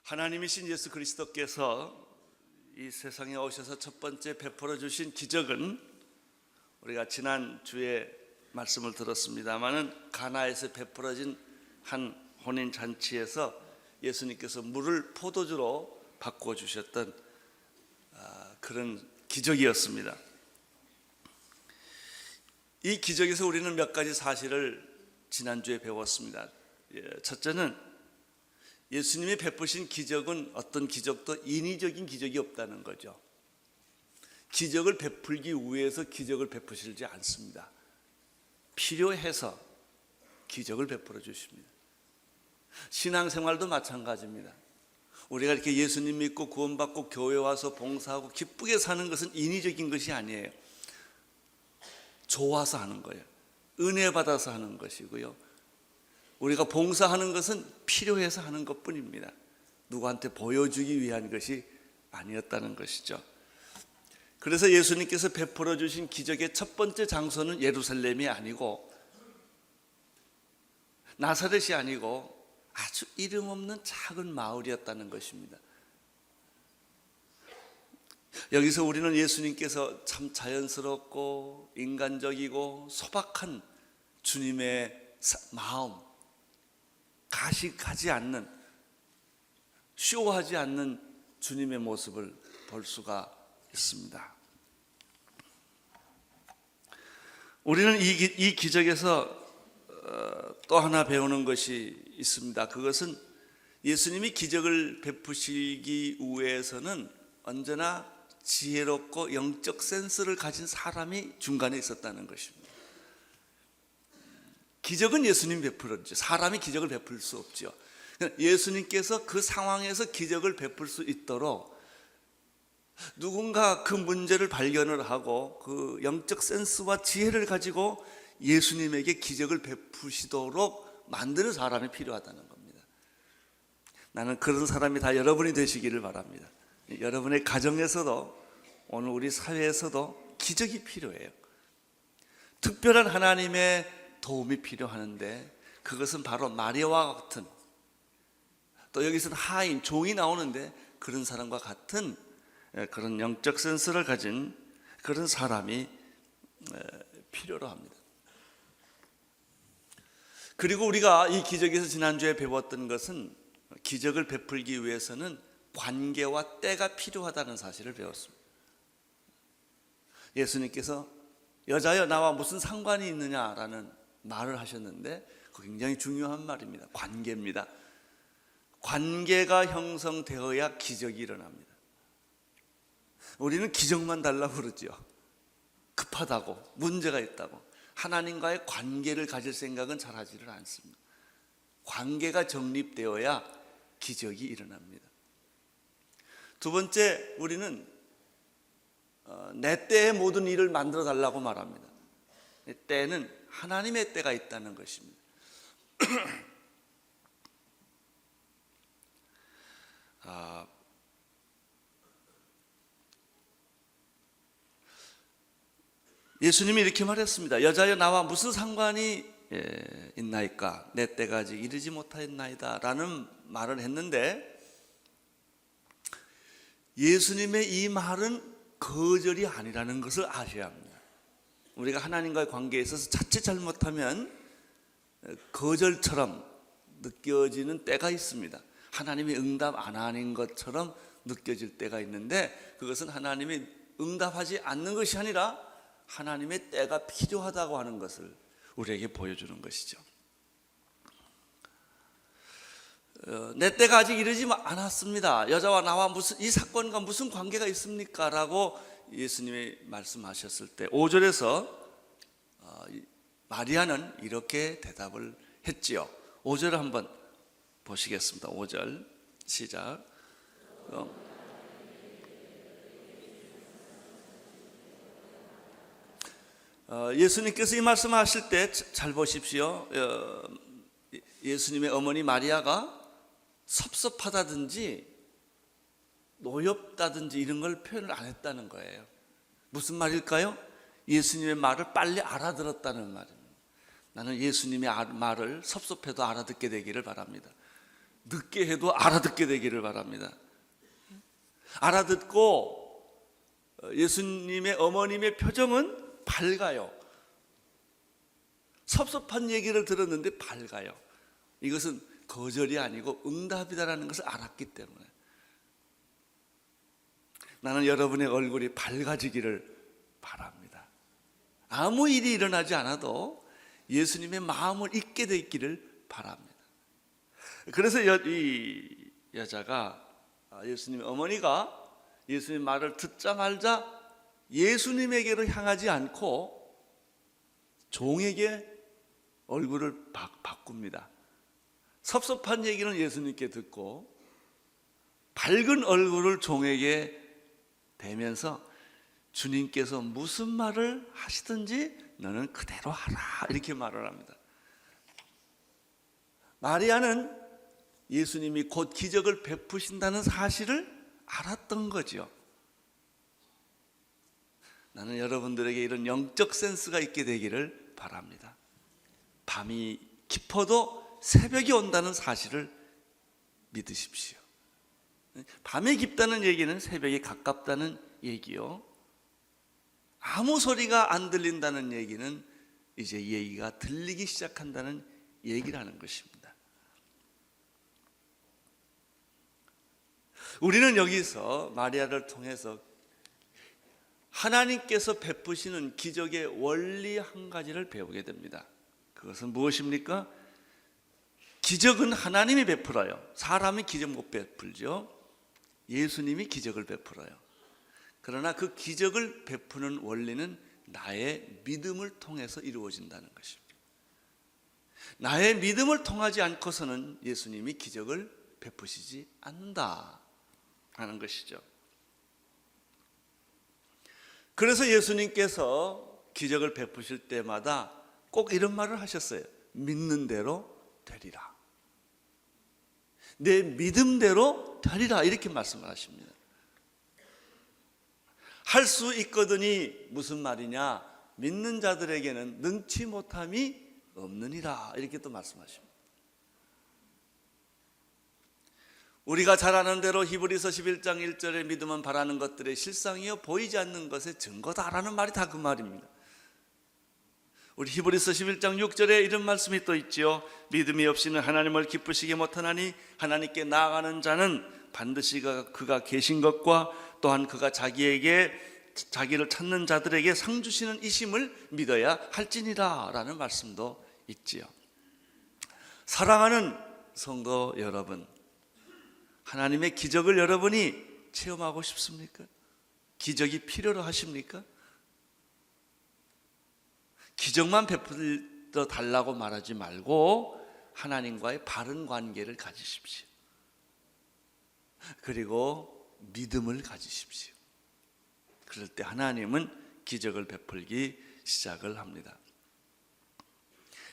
하나님이신 예수 그리스도께서 이 세상에 오셔서 첫 번째 베풀어 주신 기적은 우리가 지난 주에 말씀을 들었습니다마는 가나에서 베풀어진 한 혼인 잔치에서 예수님께서 물을 포도주로 바꿔 주셨던 그런 기적이었습니다. 이 기적에서 우리는 몇 가지 사실을 지난주에 배웠습니다. 첫째는 예수님이 베푸신 기적은 어떤 기적도 인위적인 기적이 없다는 거죠. 기적을 베풀기 위해서 기적을 베푸시지 않습니다. 필요해서 기적을 베풀어 주십니다. 신앙생활도 마찬가지입니다. 우리가 이렇게 예수님 믿고 구원받고 교회 와서 봉사하고 기쁘게 사는 것은 인위적인 것이 아니에요. 좋아서 하는 거예요. 은혜 받아서 하는 것이고요. 우리가 봉사하는 것은 필요해서 하는 것뿐입니다. 누구한테 보여주기 위한 것이 아니었다는 것이죠. 그래서 예수님께서 베풀어 주신 기적의 첫 번째 장소는 예루살렘이 아니고 나사렛이 아니고 아주 이름 없는 작은 마을이었다는 것입니다. 여기서 우리는 예수님께서 참 자연스럽고 인간적이고 소박한 주님의 마음, 가식하지 않는, 쇼하지 않는 주님의 모습을 볼 수가 있습니다. 우리는 이 기적에서 또 하나 배우는 것이 있습니다. 그것은 예수님이 기적을 베푸시기 위해서는 언제나 지혜롭고 영적 센스를 가진 사람이 중간에 있었다는 것입니다. 기적은 예수님 베풀었죠. 사람이 기적을 베풀 수 없죠. 예수님께서 그 상황에서 기적을 베풀 수 있도록 누군가 그 문제를 발견을 하고 그 영적 센스와 지혜를 가지고 예수님에게 기적을 베푸시도록 만드는 사람이 필요하다는 겁니다. 나는 그런 사람이 다 여러분이 되시기를 바랍니다. 여러분의 가정에서도 오늘 우리 사회에서도 기적이 필요해요. 특별한 하나님의 도움이 필요하는데 그것은 바로 마리아와 같은, 또 여기서는 하인, 종이 나오는데 그런 사람과 같은 그런 영적 센스를 가진 그런 사람이 필요로 합니다. 그리고 우리가 이 기적에서 지난주에 배웠던 것은 기적을 베풀기 위해서는 관계와 때가 필요하다는 사실을 배웠습니다. 예수님께서 여자여 나와 무슨 상관이 있느냐라는 말을 하셨는데 그 굉장히 중요한 말입니다. 관계입니다. 관계가 형성되어야 기적이 일어납니다. 우리는 기적만 달라고 그러죠. 급하다고, 문제가 있다고. 하나님과의 관계를 가질 생각은 잘 하지를 않습니다. 관계가 정립되어야 기적이 일어납니다. 두 번째, 우리는 내 때에 모든 일을 만들어 달라고 말합니다. 때는 하나님의 때가 있다는 것입니다. 예수님이 이렇게 말했습니다. 여자여 나와 무슨 상관이 있나이까? 내 때가 아직 이르지 못하였나이다 라는 말을 했는데, 예수님의 이 말은 거절이 아니라는 것을 아셔야 합니다. 우리가 하나님과의 관계에 있어서 자칫 잘못하면 거절처럼 느껴지는 때가 있습니다. 하나님이 응답 안 하는 것처럼 느껴질 때가 있는데, 그것은 하나님이 응답하지 않는 것이 아니라 하나님의 때가 필요하다고 하는 것을 우리에게 보여주는 것이죠. 내 때가 아직 이르지 않았습니다. 여자와 나와 이 사건과 무슨 관계가 있습니까? 라고 예수님이 말씀하셨을 때 5절에서 마리아는 이렇게 대답을 했지요. 5절을 한번 보시겠습니다. 5절 시작. 예수님께서 이 말씀하실 때 잘 보십시오. 예수님의 어머니 마리아가 섭섭하다든지 노엽다든지 이런 걸 표현을 안 했다는 거예요. 무슨 말일까요? 예수님의 말을 빨리 알아들었다는 말입니다. 나는 예수님의 말을 섭섭해도 알아듣게 되기를 바랍니다. 늦게 해도 알아듣게 되기를 바랍니다. 알아듣고 예수님의 어머님의 표정은 밝아요. 섭섭한 얘기를 들었는데 밝아요. 이것은 거절이 아니고 응답이다라는 것을 알았기 때문에. 나는 여러분의 얼굴이 밝아지기를 바랍니다. 아무 일이 일어나지 않아도 예수님의 마음을 잊게 되기를 바랍니다. 그래서 이 여자가, 예수님의 어머니가 예수님 말을 듣자 말자 예수님에게로 향하지 않고 종에게 얼굴을 바꿉니다. 섭섭한 얘기는 예수님께 듣고 밝은 얼굴을 종에게 대면서 주님께서 무슨 말을 하시든지 너는 그대로 하라, 이렇게 말을 합니다. 마리아는 예수님이 곧 기적을 베푸신다는 사실을 알았던 거죠. 나는 여러분들에게 이런 영적 센스가 있게 되기를 바랍니다. 밤이 깊어도 새벽이 온다는 사실을 믿으십시오. 밤이 깊다는 얘기는 새벽이 가깝다는 얘기요. 아무 소리가 안 들린다는 얘기는 이제 얘기가 들리기 시작한다는 얘기라는 것입니다. 우리는 여기서 마리아를 통해서 하나님께서 베푸시는 기적의 원리 한 가지를 배우게 됩니다. 그것은 무엇입니까? 기적은 하나님이 베풀어요. 사람이 기적 못 베풀죠. 예수님이 기적을 베풀어요. 그러나 그 기적을 베푸는 원리는 나의 믿음을 통해서 이루어진다는 것입니다. 나의 믿음을 통하지 않고서는 예수님이 기적을 베푸시지 않는다 하는 것이죠. 그래서 예수님께서 기적을 베푸실 때마다 꼭 이런 말을 하셨어요. 믿는 대로 되리라. 내 믿음대로 되리라, 이렇게 말씀을 하십니다. 할 수 있거든이 무슨 말이냐? 믿는 자들에게는 능치 못함이 없느니라, 이렇게 또 말씀하십니다. 우리가 잘 아는 대로 히브리서 11장 1절에 믿음은 바라는 것들의 실상이요 보이지 않는 것의 증거다라는 말이 다 그 말입니다. 우리 히브리서 11장 6절에 이런 말씀이 또 있지요. 믿음이 없이는 하나님을 기쁘시게 못하나니 하나님께 나아가는 자는 반드시 그가 계신 것과 또한 그가 자기를 찾는 자들에게 상 주시는 이심을 믿어야 할지니라 라는 말씀도 있지요. 사랑하는 성도 여러분, 하나님의 기적을 여러분이 체험하고 싶습니까? 기적이 필요로 하십니까? 기적만 베풀어 달라고 말하지 말고 하나님과의 바른 관계를 가지십시오. 그리고 믿음을 가지십시오. 그럴 때 하나님은 기적을 베풀기 시작을 합니다.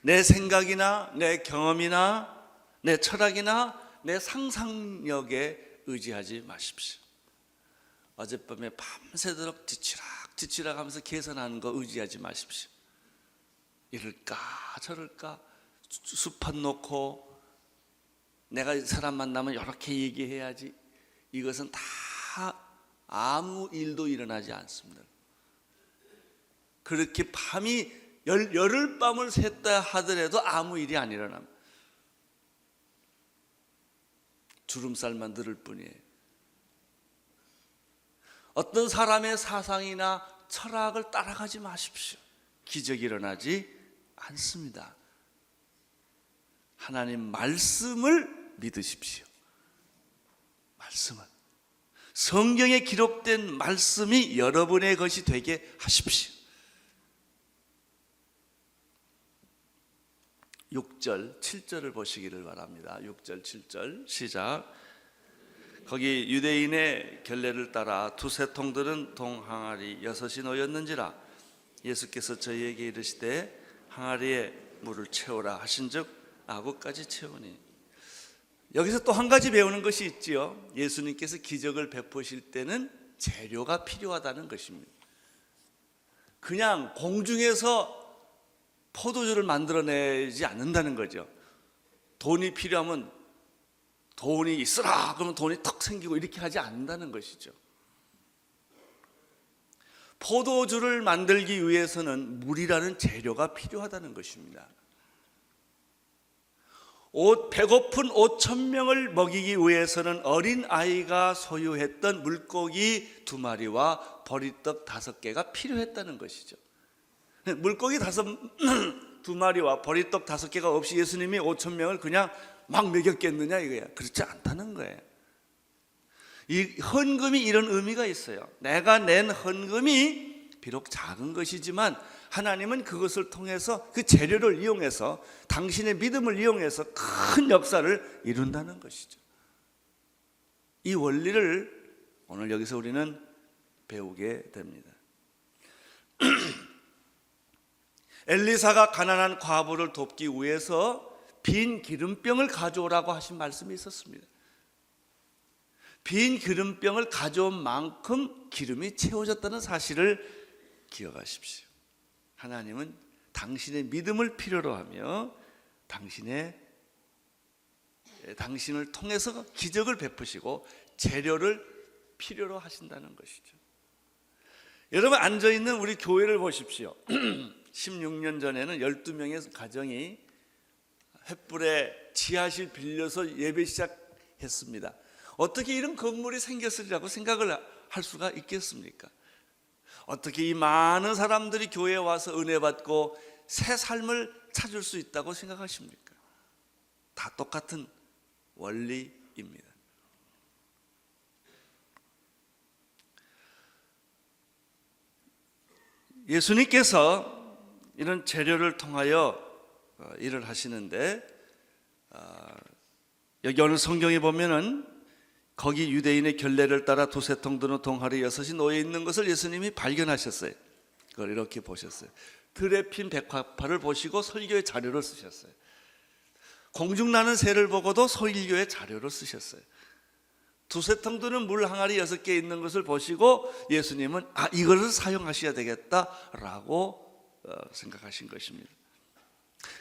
내 생각이나 내 경험이나 내 철학이나 내 상상력에 의지하지 마십시오. 어젯밤에 밤새도록 지치락 하면서 계산하는 거 의지하지 마십시오. 이럴까 저럴까 수판 놓고 내가 이 사람 만나면 이렇게 얘기해야지, 이것은 다 아무 일도 일어나지 않습니다. 그렇게 밤이 열흘 밤을 샜다 하더라도 아무 일이 안 일어납니다. 주름살만 늘을 뿐이에요. 어떤 사람의 사상이나 철학을 따라가지 마십시오. 기적이 일어나지 않습니다. 하나님 말씀을 믿으십시오. 말씀을, 성경에 기록된 말씀이 여러분의 것이 되게 하십시오. 6절, 7절을 보시기를 바랍니다. 6절, 7절 시작. 거기 유대인의 결례를 따라 두세 통들은 동 항아리 6이 놓였는지라 예수께서 저희에게 이르시되 항아리에 물을 채우라 하신즉 아구까지 채우니. 여기서 또 한 가지 배우는 것이 있지요. 예수님께서 기적을 베푸실 때는 재료가 필요하다는 것입니다. 그냥 공중에서 포도주를 만들어내지 않는다는 거죠. 돈이 필요하면 돈이 있으라 그러면 돈이 턱 생기고 이렇게 하지 않는다는 것이죠. 포도주를 만들기 위해서는 물이라는 재료가 필요하다는 것입니다. 배고픈 5,000명을 먹이기 위해서는 어린 아이가 소유했던 물고기 2마리와 보리떡 5개가 필요했다는 것이죠. 물고기 2마리와 보리떡 5개가 없이 예수님이 5,000명을 그냥 막 먹였겠느냐 이거야. 그렇지 않다는 거예요. 이 헌금이 이런 의미가 있어요. 내가 낸 헌금이 비록 작은 것이지만 하나님은 그것을 통해서 그 재료를 이용해서 당신의 믿음을 이용해서 큰 역사를 이룬다는 것이죠. 이 원리를 오늘 여기서 우리는 배우게 됩니다. 엘리사가 가난한 과부를 돕기 위해서 빈 기름병을 가져오라고 하신 말씀이 있었습니다. 빈 기름병을 가져온 만큼 기름이 채워졌다는 사실을 기억하십시오. 하나님은 당신의 믿음을 필요로 하며 당신을 통해서 기적을 베푸시고 재료를 필요로 하신다는 것이죠. 여러분 앉아있는 우리 교회를 보십시오. 16년 전에는 12명의 가정이 횃불에 지하실 빌려서 예배 시작했습니다. 어떻게 이런 건물이 생겼으리라고 생각을 할 수가 있겠습니까? 어떻게 이 많은 사람들이 교회에 와서 은혜 받고 새 삶을 찾을 수 있다고 생각하십니까? 다 똑같은 원리입니다. 예수님께서 이런 재료를 통하여 일을 하시는데 여기 오늘 성경에 보면은 거기 유대인의 결례를 따라 2-3통 드는 동아리 6이 놓여 있는 것을 예수님이 발견하셨어요. 그걸 이렇게 보셨어요. 들에 핀 백화파를 보시고 설교의 자료를 쓰셨어요. 공중나는 새를 보고도 설교의 자료를 쓰셨어요. 2-3통 드는 물 항아리 6개 있는 것을 보시고 예수님은 이것을 사용하셔야 되겠다라고 생각하신 것입니다.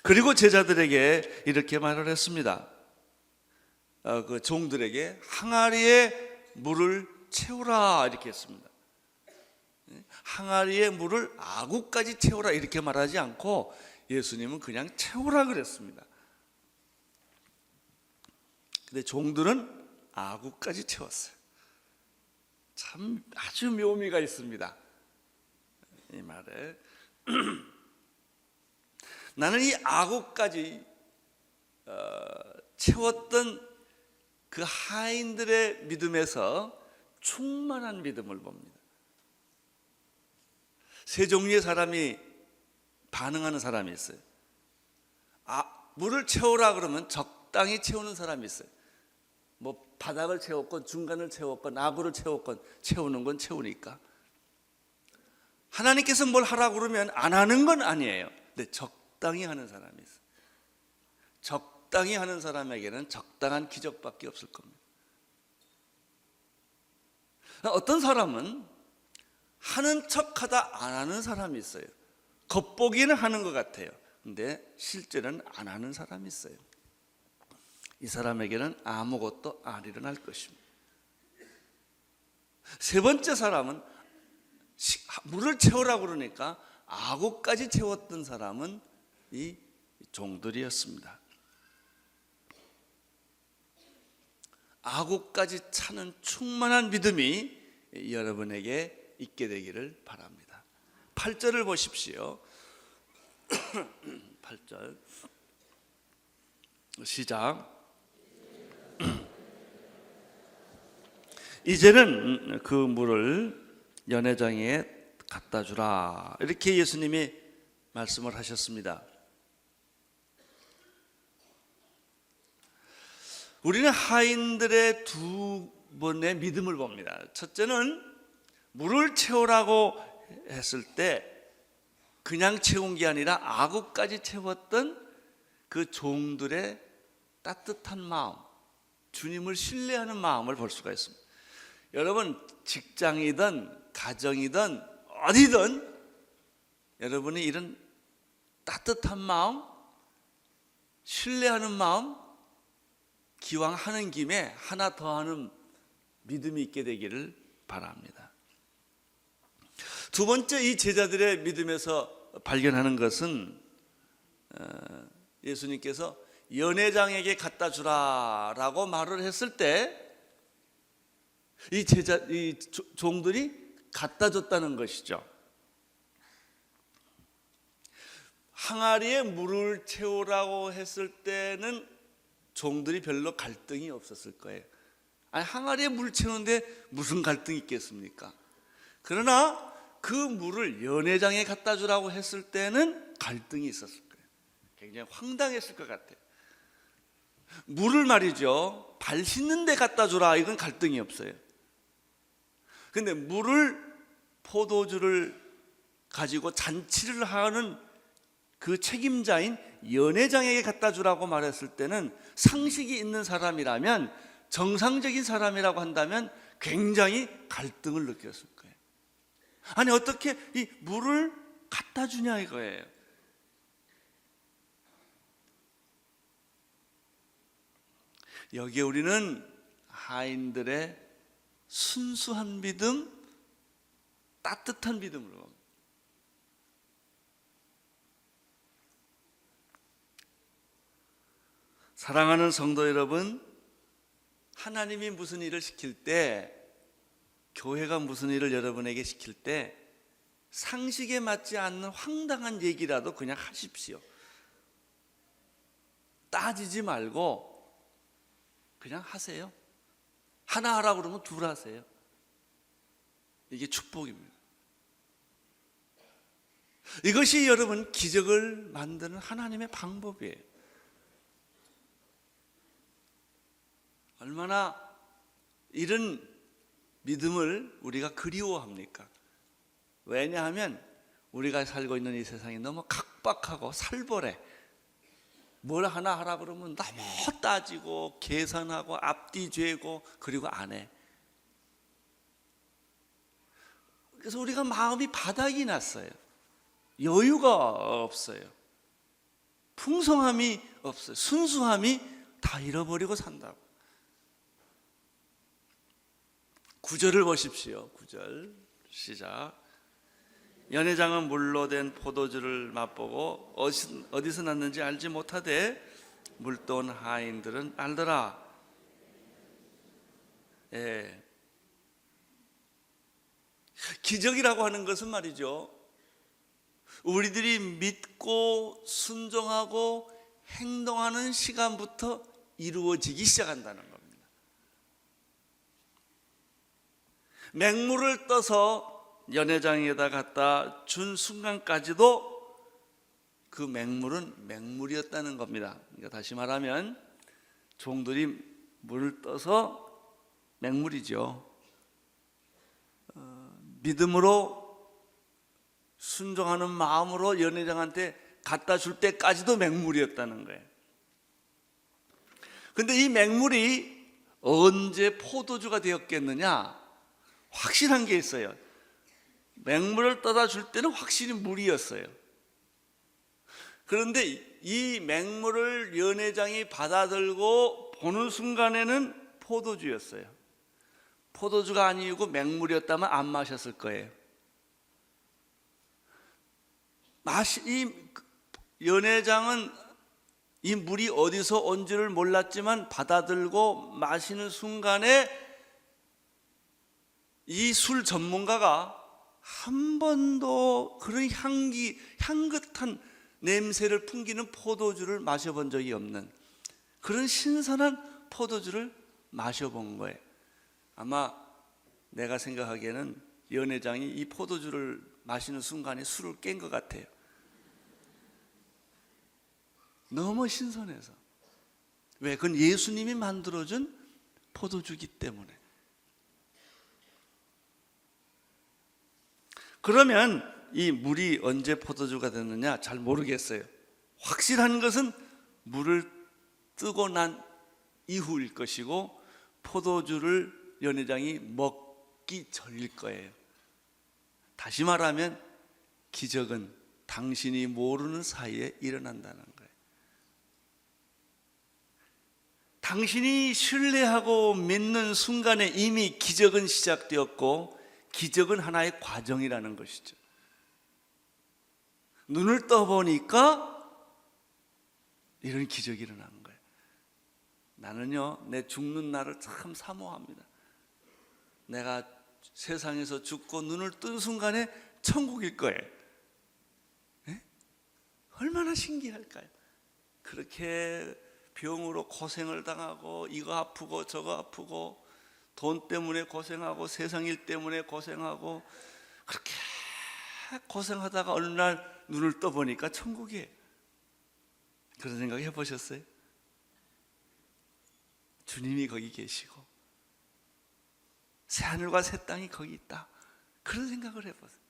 그리고 제자들에게 이렇게 말을 했습니다. 그 종들에게 항아리에 물을 채우라 이렇게 했습니다. 항아리에 물을 아구까지 채우라 이렇게 말하지 않고 예수님은 그냥 채우라 그랬습니다. 근데 종들은 아구까지 채웠어요. 참 아주 묘미가 있습니다. 이 말에 나는 이 아구까지 채웠던 그 하인들의 믿음에서 충만한 믿음을 봅니다. 세 종류의 사람이 반응하는 사람이 있어요. 물을 채우라 그러면 적당히 채우는 사람이 있어요. 뭐 바닥을 채웠건 중간을 채웠건 아구를 채웠건 채우는 건 채우니까. 하나님께서 뭘 하라고 그러면 안 하는 건 아니에요. 근데 적당히 하는 사람이 있어요. 적당히 하는 사람에게는 적당한 기적밖에 없을 겁니다. 어떤 사람은 하는 척하다 안 하는 사람이 있어요. 겉보기에는 하는 것 같아요. 근데 실제는 안 하는 사람이 있어요. 이 사람에게는 아무것도 안 일어날 것입니다. 세 번째 사람은 물을 채우라고 그러니까 아구까지 채웠던 사람은 이 종들이었습니다. 아구까지 차는 충만한 믿음이 여러분에게 있게 되기를 바랍니다. 8절을 보십시오. 8절 시작. 이제는 그 물을 연회장에 갖다 주라 이렇게 예수님이 말씀을 하셨습니다. 우리는 하인들의 두 번의 믿음을 봅니다. 첫째는 물을 채우라고 했을 때 그냥 채운 게 아니라 아구까지 채웠던 그 종들의 따뜻한 마음, 주님을 신뢰하는 마음을 볼 수가 있습니다. 여러분 직장이든 가정이든 어디든 여러분이 이런 따뜻한 마음, 신뢰하는 마음 기왕 하는 김에 하나 더 하는 믿음이 있게 되기를 바랍니다. 두 번째, 이 제자들의 믿음에서 발견하는 것은 예수님께서 연회장에게 갖다 주라라고 말을 했을 때 이 종들이 갖다 줬다는 것이죠. 항아리에 물을 채우라고 했을 때는 종들이 별로 갈등이 없었을 거예요. 아니, 항아리에 물 채우는데 무슨 갈등이 있겠습니까? 그러나 그 물을 연회장에 갖다 주라고 했을 때는 갈등이 있었을 거예요. 굉장히 황당했을 것 같아요. 물을 말이죠, 발 씻는 데 갖다 주라, 이건 갈등이 없어요. 근데 물을, 포도주를 가지고 잔치를 하는 그 책임자인 연회장에게 갖다 주라고 말했을 때는 상식이 있는 사람이라면, 정상적인 사람이라고 한다면 굉장히 갈등을 느꼈을 거예요. 아니, 어떻게 이 물을 갖다 주냐 이거예요. 여기에 우리는 하인들의 순수한 믿음, 따뜻한 믿음으로 봅니다. 사랑하는 성도 여러분, 하나님이 무슨 일을 시킬 때, 교회가 무슨 일을 여러분에게 시킬 때 상식에 맞지 않는 황당한 얘기라도 그냥 하십시오. 따지지 말고 그냥 하세요. 하나 하라고 그러면 둘 하세요. 이게 축복입니다. 이것이 여러분 기적을 만드는 하나님의 방법이에요. 얼마나 이런 믿음을 우리가 그리워합니까? 왜냐하면 우리가 살고 있는 이 세상이 너무 각박하고 살벌해. 뭘 하나 하라 그러면 너무 따지고 계산하고 앞뒤 죄고 그리고 안 해. 그래서 우리가 마음이 바닥이 났어요. 여유가 없어요. 풍성함이 없어요. 순수함이 다 잃어버리고 산다고. 9절을 보십시오. 9절 시작. 연회장은 물로 된 포도주를 맛보고 어디서 났는지 알지 못하되 물돈 하인들은 알더라. 예. 기적이라고 하는 것은 말이죠, 우리들이 믿고 순종하고 행동하는 시간부터 이루어지기 시작한다는 겁니다. 맹물을 떠서 연회장에다 갖다 준 순간까지도 그 맹물은 맹물이었다는 겁니다. 그러니까 다시 말하면 종들이 물을 떠서 맹물이죠. 믿음으로 순종하는 마음으로 연회장한테 갖다 줄 때까지도 맹물이었다는 거예요. 근데 이 맹물이 언제 포도주가 되었겠느냐? 확실한 게 있어요. 맹물을 떠다 줄 때는 확실히 물이었어요. 그런데 이 맹물을 연회장이 받아들고 보는 순간에는 포도주였어요. 포도주가 아니고 맹물이었다면 안 마셨을 거예요. 이 연회장은 이 물이 어디서 온지를 몰랐지만 받아들고 마시는 순간에 이 술 전문가가 한 번도 그런 향긋한 냄새를 풍기는 포도주를 마셔본 적이 없는 그런 신선한 포도주를 마셔본 거예요. 아마 내가 생각하기에는 연회장이 이 포도주를 마시는 순간에 술을 깬 것 같아요. 너무 신선해서. 왜? 그건 예수님이 만들어준 포도주기 때문에. 그러면 이 물이 언제 포도주가 됐느냐 잘 모르겠어요. 확실한 것은 물을 뜨고 난 이후일 것이고 포도주를 연회장이 먹기 전일 거예요. 다시 말하면 기적은 당신이 모르는 사이에 일어난다는 거예요. 당신이 신뢰하고 믿는 순간에 이미 기적은 시작되었고 기적은 하나의 과정이라는 것이죠. 눈을 떠보니까 이런 기적이 일어나는 거예요. 나는요, 내 죽는 날을 참 사모합니다. 내가 세상에서 죽고 눈을 뜬 순간에 천국일 거예요. 네? 얼마나 신기할까요? 그렇게 병으로 고생을 당하고 이거 아프고 저거 아프고 돈 때문에 고생하고 세상 일 때문에 고생하고 그렇게 고생하다가 어느 날 눈을 떠보니까 천국이에요. 그런 생각 해보셨어요? 주님이 거기 계시고 새하늘과 새 땅이 거기 있다. 그런 생각을 해보세요.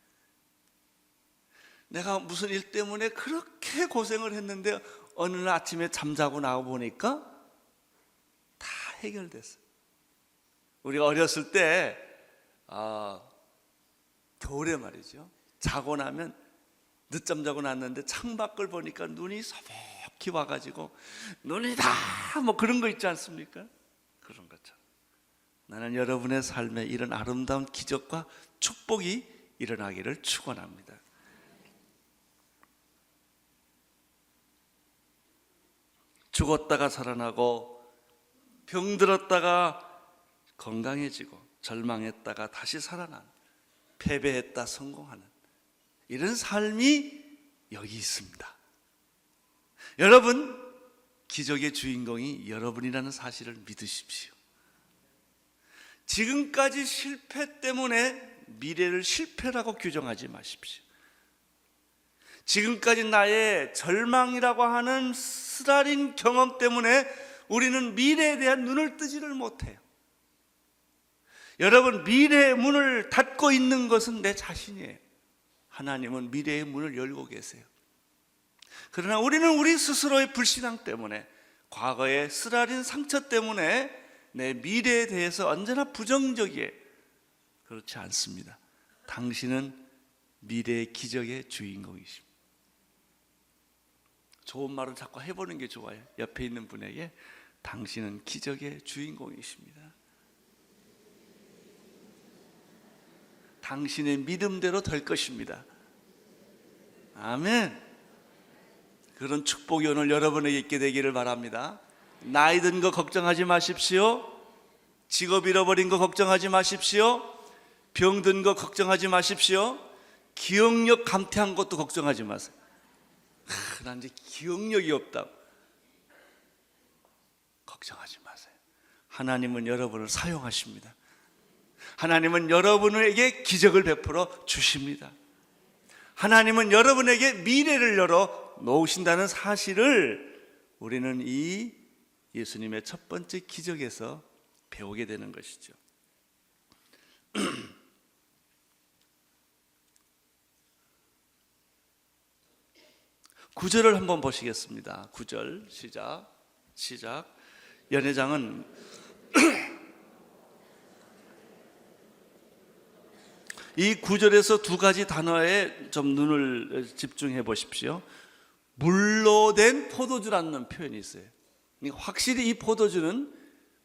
내가 무슨 일 때문에 그렇게 고생을 했는데 어느 날 아침에 잠자고 나와보니까 다 해결됐어요. 우리가 어렸을 때 겨울에 말이죠, 자고 나면 늦잠 자고 났는데 창밖을 보니까 눈이 서먹히 와가지고 눈이다 뭐 그런 거 있지 않습니까? 그런 것처럼 나는 여러분의 삶에 이런 아름다운 기적과 축복이 일어나기를 축원합니다. 죽었다가 살아나고 병들었다가 건강해지고 절망했다가 다시 살아난, 패배했다 성공하는 이런 삶이 여기 있습니다. 여러분, 기적의 주인공이 여러분이라는 사실을 믿으십시오. 지금까지 실패 때문에 미래를 실패라고 규정하지 마십시오. 지금까지 나의 절망이라고 하는 쓰라린 경험 때문에 우리는 미래에 대한 눈을 뜨지를 못해요. 여러분, 미래의 문을 닫고 있는 것은 내 자신이에요. 하나님은 미래의 문을 열고 계세요. 그러나 우리는 우리 스스로의 불신앙 때문에, 과거의 쓰라린 상처 때문에 내 미래에 대해서 언제나 부정적이에요. 그렇지 않습니다. 당신은 미래의 기적의 주인공이십니다. 좋은 말을 자꾸 해보는 게 좋아요. 옆에 있는 분에게 당신은 기적의 주인공이십니다. 당신의 믿음대로 될 것입니다. 아멘. 그런 축복이 오늘 여러분에게 있게 되기를 바랍니다. 나이 든 거 걱정하지 마십시오. 직업 잃어버린 거 걱정하지 마십시오. 병든 거 걱정하지 마십시오. 기억력 감퇴한 것도 걱정하지 마세요. 난 이제 기억력이 없다. 걱정하지 마세요. 하나님은 여러분을 사용하십니다. 하나님은 여러분에게 기적을 베풀어 주십니다. 하나님은 여러분에게 미래를 열어 놓으신다는 사실을 우리는 이 예수님의 첫 번째 기적에서 배우게 되는 것이죠. 9절을 한번 보시겠습니다. 9절 시작. 연회장은 이 9절에서 두 가지 단어에 좀 눈을 집중해 보십시오. 물로 된 포도주라는 표현이 있어요. 확실히 이 포도주는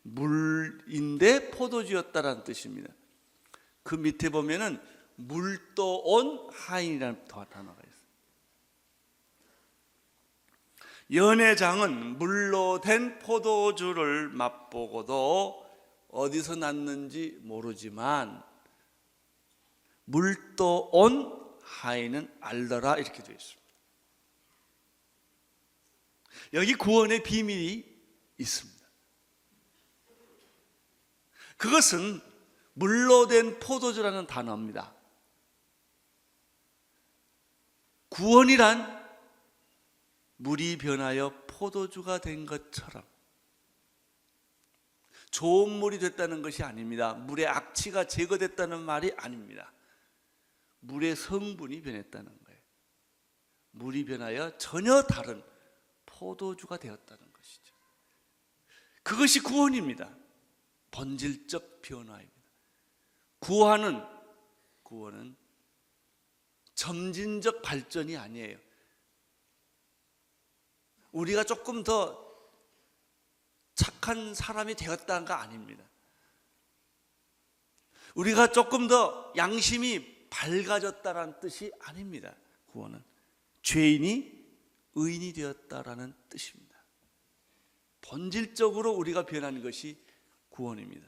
물인데 포도주였다라는 뜻입니다. 그 밑에 보면은 물도 온 하인이라는 단어가 있어요. 연회장은 물로 된 포도주를 맛보고도 어디서 났는지 모르지만 물도 온 하인은 알더라, 이렇게 되어 있습니다. 여기 구원의 비밀이 있습니다. 그것은 물로 된 포도주라는 단어입니다. 구원이란 물이 변하여 포도주가 된 것처럼 좋은 물이 됐다는 것이 아닙니다. 물의 악취가 제거됐다는 말이 아닙니다. 물의 성분이 변했다는 거예요. 물이 변하여 전혀 다른 포도주가 되었다는 것이죠. 그것이 구원입니다. 본질적 변화입니다. 구원은 점진적 발전이 아니에요. 우리가 조금 더 착한 사람이 되었다가 아닙니다. 우리가 조금 더 양심이 밝아졌다라는 뜻이 아닙니다. 구원은 죄인이 의인이 되었다라는 뜻입니다. 본질적으로 우리가 변한 것이 구원입니다.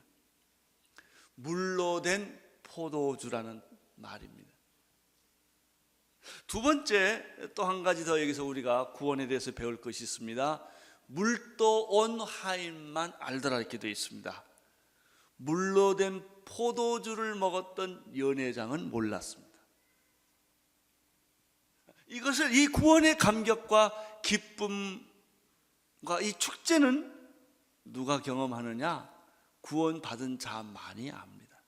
물로 된 포도주라는 말입니다. 두 번째, 또 한 가지 더 여기서 우리가 구원에 대해서 배울 것이 있습니다. 물도 온 하인만 알더라 이렇게 되어 있습니다. 물로 된 포도주를 먹었던 연회장은 몰랐습니다. 이것을, 이 구원의 감격과 기쁨과 이 축제는 누가 경험하느냐? 구원받은 자만이 압니다.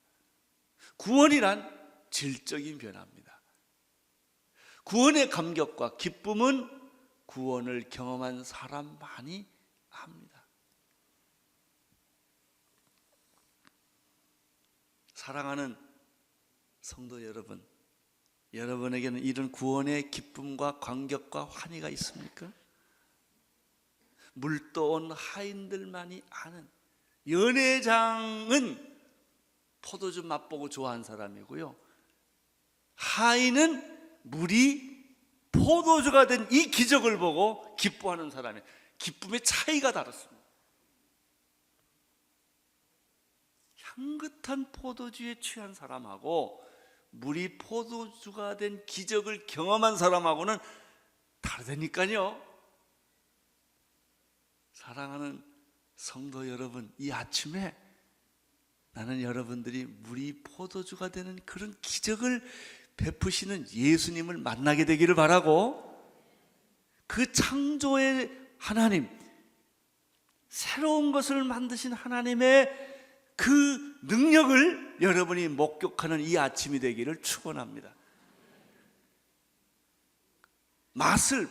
구원이란 질적인 변화입니다. 구원의 감격과 기쁨은 구원을 경험한 사람만이 합니다. 사랑하는 성도 여러분, 여러분에게는 이런 구원의 기쁨과 감격과 환희가 있습니까? 물도 온 하인들만이 아는, 연회장은 포도주 맛보고 좋아하는 사람이고요, 하인은 물이 포도주가 된 이 기적을 보고 기뻐하는 사람이에요. 기쁨의 차이가 다릅니다. 향긋한 포도주에 취한 사람하고 물이 포도주가 된 기적을 경험한 사람하고는 다르다니까요. 사랑하는 성도 여러분, 이 아침에 나는 여러분들이 물이 포도주가 되는 그런 기적을 베푸시는 예수님을 만나게 되기를 바라고, 그 창조의 하나님, 새로운 것을 만드신 하나님의 그 능력을 여러분이 목격하는 이 아침이 되기를 축원합니다.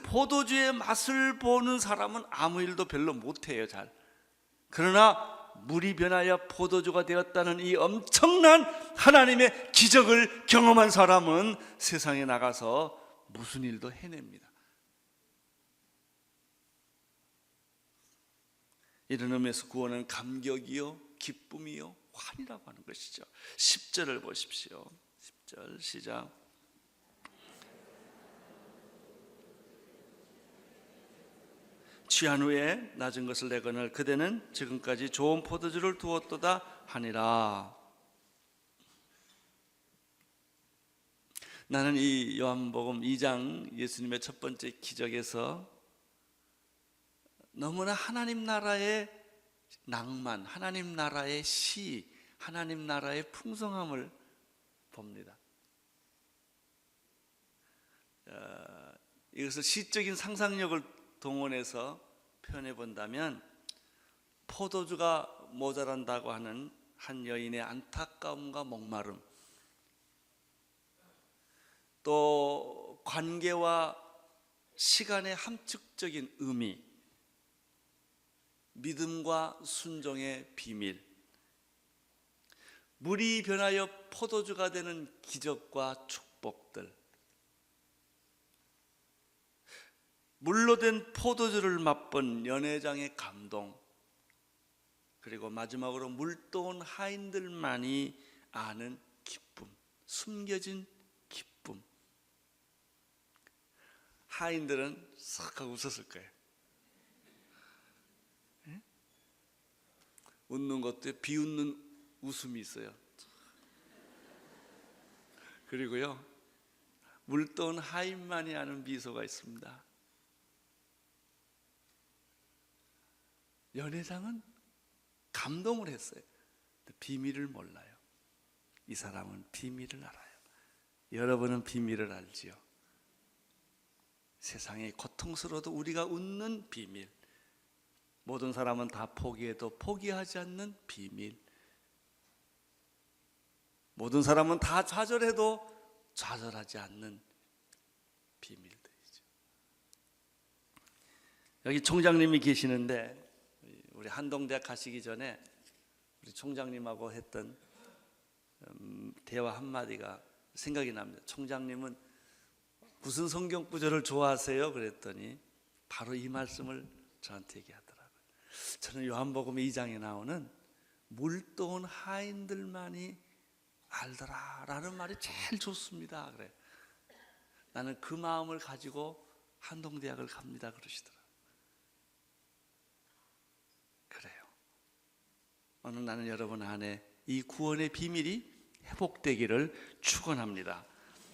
포도주의 맛을 보는 사람은 아무 일도 별로 못해요, 잘. 그러나 물이 변하여 포도주가 되었다는 이 엄청난 하나님의 기적을 경험한 사람은 세상에 나가서 무슨 일도 해냅니다. 이런 의미에서 구원은 감격이요, 기쁨이요, 환희라고 하는 것이죠. 10절을 보십시오. 10절 시작. 취한 후에 낮은 것을 내거늘 그대는 지금까지 좋은 포도주를 두었도다 하니라. 나는 이 요한복음 2장 예수님의 첫 번째 기적에서 너무나 하나님 나라의 낭만, 하나님 나라의 시, 하나님 나라의 풍성함을 봅니다. 이것을 시적인 상상력을 동원해서 표현해 본다면, 포도주가 모자란다고 하는 한 여인의 안타까움과 목마름, 또 관계와 시간의 함축적인 의미, 믿음과 순종의 비밀, 물이 변하여 포도주가 되는 기적과 축복들, 물로 된 포도주를 맛본 연회장의 감동, 그리고 마지막으로 물도 온 하인들만이 아는 기쁨, 숨겨진 기쁨. 하인들은 싹 하고 웃었을 거예요. 네? 웃는 것도 비웃는 웃음이 있어요. 그리고요, 물도 온 하인만이 아는 미소가 있습니다. 연회장은 감동을 했어요. 비밀을 몰라요. 이 사람은 비밀을 알아요. 여러분은 비밀을 알지요. 세상이 고통스러워도 우리가 웃는 비밀, 모든 사람은 다 포기해도 포기하지 않는 비밀, 모든 사람은 다 좌절해도 좌절하지 않는 비밀들이죠. 여기 총장님이 계시는데, 우리 한동대학 가시기 전에 우리 총장님하고 했던 대화 한마디가 생각이 납니다. 총장님은 무슨 성경 구절을 좋아하세요? 그랬더니 바로 이 말씀을 저한테 얘기하더라고요. 저는 요한복음 2장에 나오는 물도온 하인들만이 알더라라는 말이 제일 좋습니다. 그래. 나는 그 마음을 가지고 한동대학을 갑니다. 그러시더라고요. 그래요. 오늘 나는 여러분 안에 이 구원의 비밀이 회복되기를 축원합니다.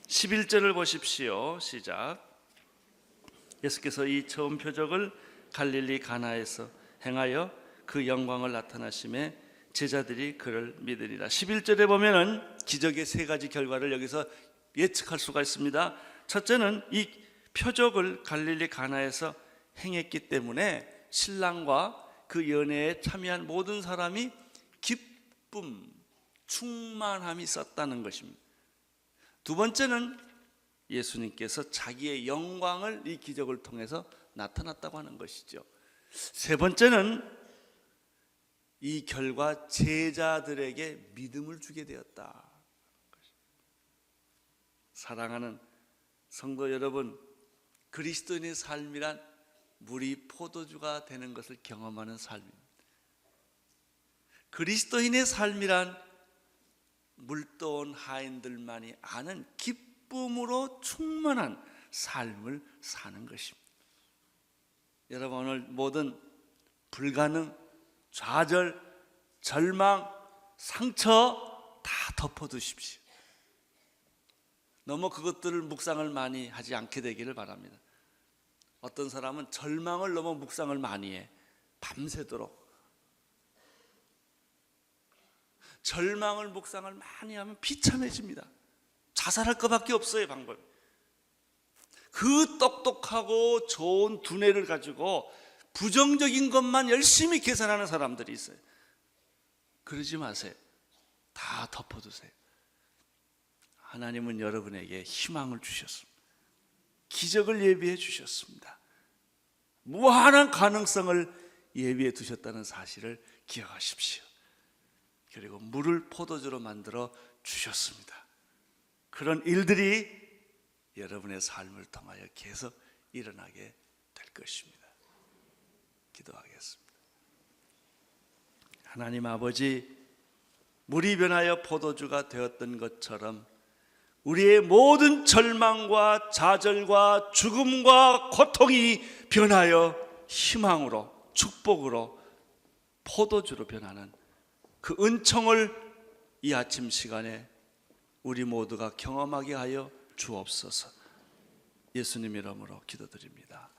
11절을 보십시오. 시작. 예수께서 이 처음 표적을 갈릴리 가나에서 행하여 그 영광을 나타나심에 제자들이 그를 믿으리라. 11절에 보면은 기적의 세 가지 결과를 여기서 예측할 수가 있습니다. 첫째는 이 표적을 갈릴리 가나에서 행했기 때문에 신랑과 그 연애에 참여한 모든 사람이 기쁨, 충만함이 있었다는 것입니다. 두 번째는 예수님께서 자기의 영광을 이 기적을 통해서 나타났다고 하는 것이죠. 세 번째는 이 결과 제자들에게 믿음을 주게 되었다. 사랑하는 성도 여러분, 그리스도인의 삶이란 물이 포도주가 되는 것을 경험하는 삶입니다. 그리스도인의 삶이란 물도온 하인들만이 아는 기쁨으로 충만한 삶을 사는 것입니다. 여러분, 오늘 모든 불가능, 좌절, 절망, 상처 다 덮어두십시오. 너무 그것들을 묵상을 많이 하지 않게 되기를 바랍니다. 어떤 사람은 절망을 너무 묵상을 많이 해. 밤새도록. 절망을 묵상을 많이 하면 비참해집니다. 자살할 것밖에 없어요, 방법이. 그 똑똑하고 좋은 두뇌를 가지고 부정적인 것만 열심히 계산하는 사람들이 있어요. 그러지 마세요. 다 덮어두세요. 하나님은 여러분에게 희망을 주셨습니다. 기적을 예비해 주셨습니다. 무한한 가능성을 예비해 두셨다는 사실을 기억하십시오. 그리고 물을 포도주로 만들어 주셨습니다. 그런 일들이 여러분의 삶을 통하여 계속 일어나게 될 것입니다. 기도하겠습니다. 하나님 아버지, 물이 변하여 포도주가 되었던 것처럼 우리의 모든 절망과 좌절과 죽음과 고통이 변하여 희망으로, 축복으로, 포도주로 변하는 그 은총을 이 아침 시간에 우리 모두가 경험하게 하여 주옵소서. 예수님 이름으로 기도드립니다.